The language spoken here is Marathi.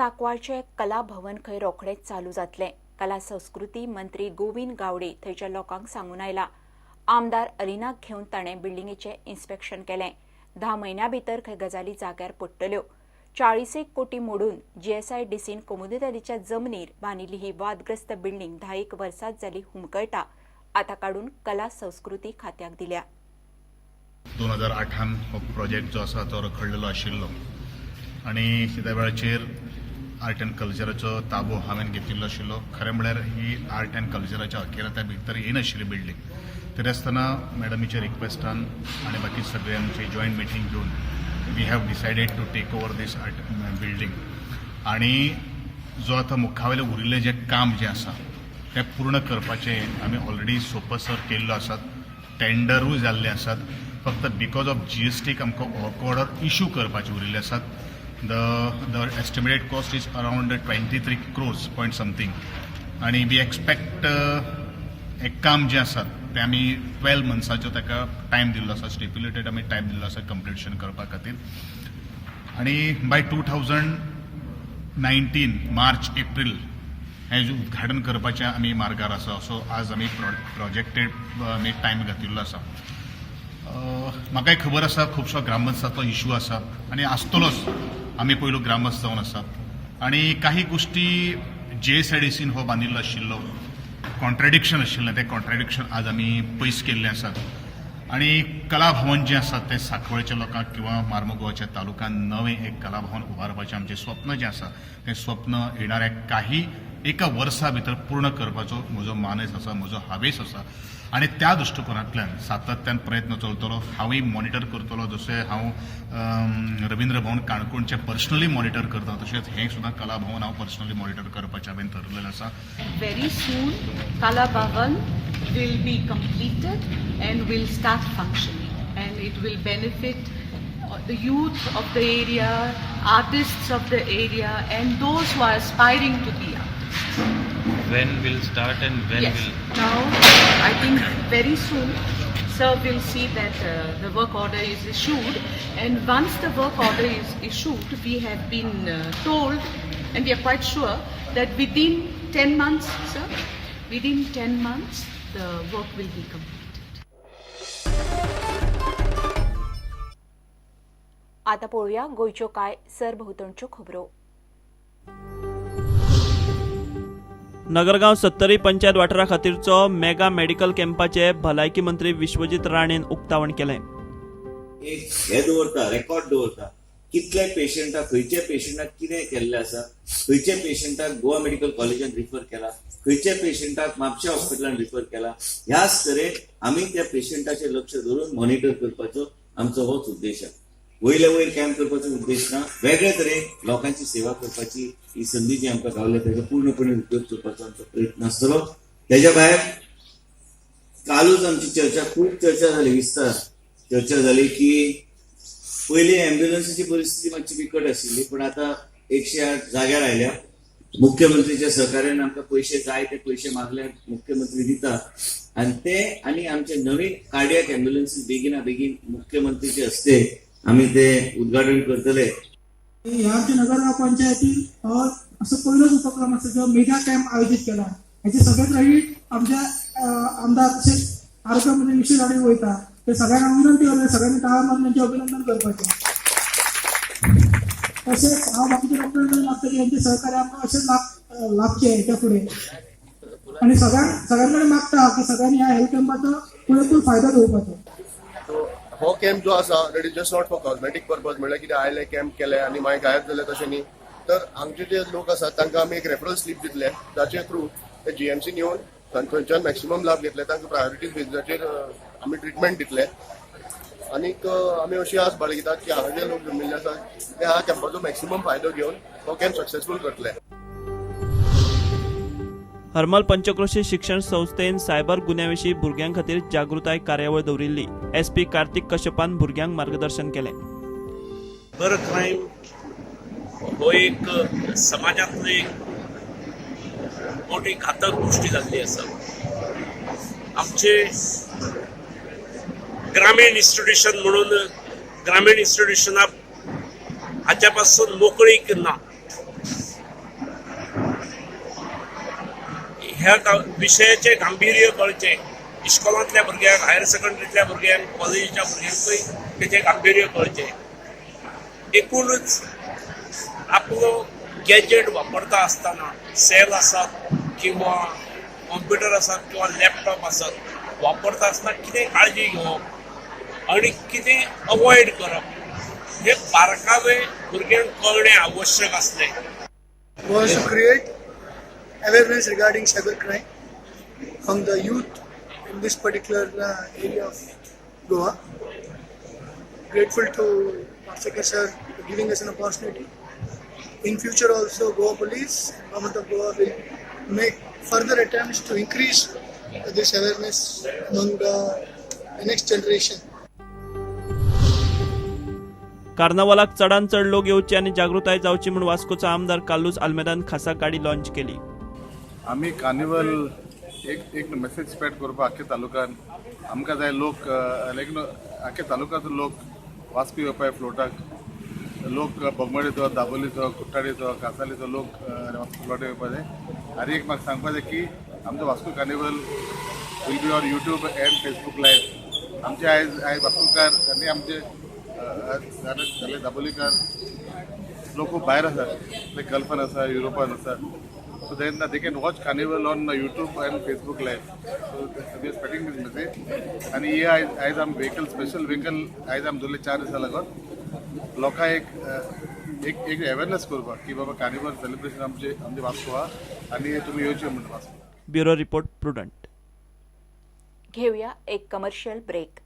सांकवाळचे कला भवन खंय रोखडेच चालू जातले। कला संस्कृती मंत्री गोविंद गावडे थंयच्या लोकांक सांगून आयला। आमदार अलिनाक घेवन ताणें बिल्डिंगेचें इन्स्पेक्शन केलें। 10 म्हयन्यां भितर खंय गजाली जाग्यार पडटल्यो। 40 कोटी मोडून GSIDCन कोमुदिताच्या जमनीर बांदिल्ली ही वादग्रस्त बिल्डिंग 10 वर्सां जाली हुमकळटा। आतां काडून कला संस्कृती खात्याक दिल्या। 2008 हो प्रोजेक्ट जो आसा तो रखडलेलो आशिल्लो आनी त्या वेळाचेर आर्ट एंड कल्चराचो ताबो हांवें घेतिल्लो आशिल्लो। खरें म्हळ्यार ही आर्ट एंड कल्चराच्या अखिरात्या भितर येनाशिल्ली बिल्डिंग। तरी आसतना मॅडमीच्या रिक्वेस्टान आनी बाकी सगळे आमची जॉयंट मिटींग घेवन we have decided to take over this art building. आनी जो आतां मुखावेलें उरिल्लें जें काम जें आसा तें पूर्ण करपाचें आमी ऑलरेडी सोपसर केल्लो आसात। टेंडरूय जाल्ले आसात। फक्त बिकॉज ऑफ GST आमकां वर्क ऑर्डर इश्यू करपाचे उरिल्ले आसात। The estimated cost is around 23 crores point something, आणि वी एक्सपेक्ट एक काम जे आसा ते आमी 12 मंथ्साचो ताका टायम दिल्लो आसा। स्टिप्युलेटेड आमी टायम दिल्लो आसा कंप्लिशन करपा खातीर। आनी बाय 2019 मार्च एप्रील हें उद्घाटन करपाचें आमी मार्गार आसा। सो आज आमी प्रोजेक्टेड आमी टायम घातिल्लो आसा। म्हाकाय खबर आसा खुबसो ग्रामस्थाचो इश्यू आसा आनी आसतलोच। आमी पयलू ग्रामस्थ जावन आसात आनी काही गोष्टी GSIDCन हो बांदिल्लो आशिल्लो कॉन्ट्रडिक्शन आशिल्लें तें कॉन्ट्रडिक्शन आज आमी पयस केल्लें आसात। आनी कला भवन जें आसा तें सांकवाळच्या लोकांक किंवा मार्मुगांवच्या तालुक्यात नवें एक कला भवन उबारपाचें आमचें स्वप्न जें आसा तें स्वप्न येणाऱ्या काही एका वर्सा भितर पूर्ण करपाचो म्हजो मानस आसा, म्हजो हावेस आसा। आनी त्या दृश्टिकोनांतल्यान सातत्यान प्रयत्न चलतलो। हांवूय मॉनिटर करतलो। जशें हांव रवींद्र भवन काणकोणचें पर्सनली मॉनिटर करता तशेंच हें सुद्दां कला भवन हांव पर्सनली मॉनिटर करपाचें हांवें ठरलेलें आसा। Very soon, Kala Bhavan will be completed and will start functioning, and it will benefit the youth of the area, artists of the area, and those who are aspiring to be artists. When will start and when Yes. will? Now, I think very soon, sir will see that the work order is issued, and once the work order is issued, we have been told, and we are quite sure that within 10 months, sir, within 10 months, the work will be completed. आता पळोवया गोंयच्यो कांय सरभोंवतणच्यो खबरो। नगरगांव 70 पंचायत वाठारा खातीरचो मेगा मेडिकल कॅम्पाचे भलायकी मंत्री विश्वजीत राणेन उक्तावण केलें। एक हे दवरता, रेकॉर्ड दवरता, कितले पेशंटाक, खंयच्या पेशंटाक कितें केल्लें आसा, खंयच्या पेशंटाक गोवा मेडिकल कॉलेजान रिफर केला, खंयच्या पेशंटाक म्हापशा हॉस्पिटलान रिफर केला। ह्याच तरेन आमी त्या पेशंटाचेर लक्ष धरून मॉनिटर करपाचो आमचो होच उद्देश आहे। वयले वयर कॅम्प करपाचो उद्देश ना, वेगळे तरेन लोकांची सेवा करपाची ही संधी जी आमकां गावल्या तेजो पूर्णपणे उपयोग करपाचो आमचो प्रयत्न आसतलो। तेज्या भायर कालूच आमची चर्चा, खूब चर्चा जाली, विस्तार चर्चा जाली की पयली अँब्युलन्सीची परिस्थिती मातशी बिकट आशिल्ली, पण आता 108 जाग्यार आयल्या। मुख्यमंत्रीच्या सहकार्यान आमकां पयशे जाय ते पयशे मागल्यार मुख्यमंत्री दिता, आनी ते आनी आमचे नवीन कार्डियाक अँब्युलन्सीस बेगिना बेगीन मुख्यमंत्रीचे हस्ते आम्ही ते उद्घाटन करतले। ह्या नगरगाव पंचायतीन असं पहिलोच उपक्रम आसा जो मेगा कॅम्प आयोजित केला। याची सगळ्यात आधी आमच्या आमदार तसेच आरोग्यमंत्री विशेष राणे वयता ते सगळ्यांना विनंती करता, सगळ्यांनी टाळामारून त्यांचे अभिनंदन करपाचे। तसेच हांव बाकीच्या डॉक्टरांकडे मागता की यांचे सहकार्य आमकां असेच लाभचे हेच्या फुडें, आणि सगळ्यांकडे मागता की सगळ्यांनी ह्या हेल्थ कॅम्पाचो पुरेपूर फायदो घेवपाचो। हो कॅम्प जो आसा that is just not for cosmetic purpose, म्हळ्यार कितें आयले कॅम्प केले आनी मागीर गायब जाले तशें न्ही। तर हांगचे जे लोक आसात तांकां आमी एक रेफरल स्लीप दितले, जाचे थ्रू ते GMCन येवन थंयच्यान मॅक्सिमम लाभ घेतले, तांकां प्रायोरिटी बेजाचेर आमी ट्रिटमेंट दितले। आनीक आमी अशी आस बाळगितात की हांगा जे लोक जमिल्ले आसात ते ह्या कॅम्पाचो मॅक्सिमम फायदो घेवन हो कॅम्प सक्सेसफूल करतले। हरमल पंचक्रोशी शिक्षण संस्थेन सायबर गुन्यांविशीं भुरग्यां खातीर जागृताय कार्यावळ दवरिल्ली। SP कार्तिक कश्यपान भुरग्यांक मार्गदर्शन केलें। सायबर क्रायम हो एक समाजांतली मोठी घातक गोष्टी जाल्ली आसा। आमचे ग्रामीण इन्स्टिट्यूशन म्हणून ग्रामीण इन्स्टिट्यूशनाक हाच्या पासून मोकळीक ना। ह्या विशयाचे गांभीर्य कळचे इस्कॉलांतल्या भुरग्यांक, हायर सेकंडरीतल्या भुरग्यांक, कॉलेजीच्या भुरग्यांकूय तेचे गांभीर्य कळचे. एकूणच आपलो गॅजेट वापरता आसतना सेल आसात किंवा कॉम्प्युटर आसात किंवा लॅपटॉप आसात वापरता आसतना कितें काळजी घेवप आनी कितें अवॉयड करप हे बारकावे भुरग्यांक कळणें आवश्यक आसलें. Was to create awareness regarding cybercrime among the youth in this particular area of Goa. Grateful to Parseka sir for giving us an opportunity. In future also Goa Police and Government of Goa will make further attempts to increase this awareness among the next generation. कार्नावालाक चडान चड लोक येवचे आनी जागृताय जावची म्हूण वास्कोचो आमदार कालूस आल्मेदान खासा गाडी लॉन्च केली. आमी कार्निवल एक मेसेज स्प्रेड करपाक आख्या तालुक्यान आमकां जाय लोक लायक आख्या तालुक्यांतलो लोक वास्को येवपाक फ्लोटाक लोक बोगमाडीचो, दाबोलीचो, कुट्टाडीचो, कासालीचो लोक वास्को फ्लोटाक येवपाक जाय. आनी एक म्हाका सांगपाक जाय की आमचो Vasco carnival will be on YouTube and Facebook live. आमचे आयज वास्कोकार आनी आमचे जाले दाबोलीकार लोक खूब भायर आसात, लायक गल्फान आसा, युरोपान आसा. So then they can watch Carnival on YouTube and Facebook Live. So we are spreading this message. And here as I'm vehicle, special vehicle, as I'm doing 4 दिवसा लागत लोकां एक अवेअरनेस करपा की बाबा कार्निवल सेलिब्रेशन आमचे वास्को हा आणि तुम्ही येवचे म्हणून वास्को. Bureau report prudent. घेऊया एक कमर्शियल ब्रेक.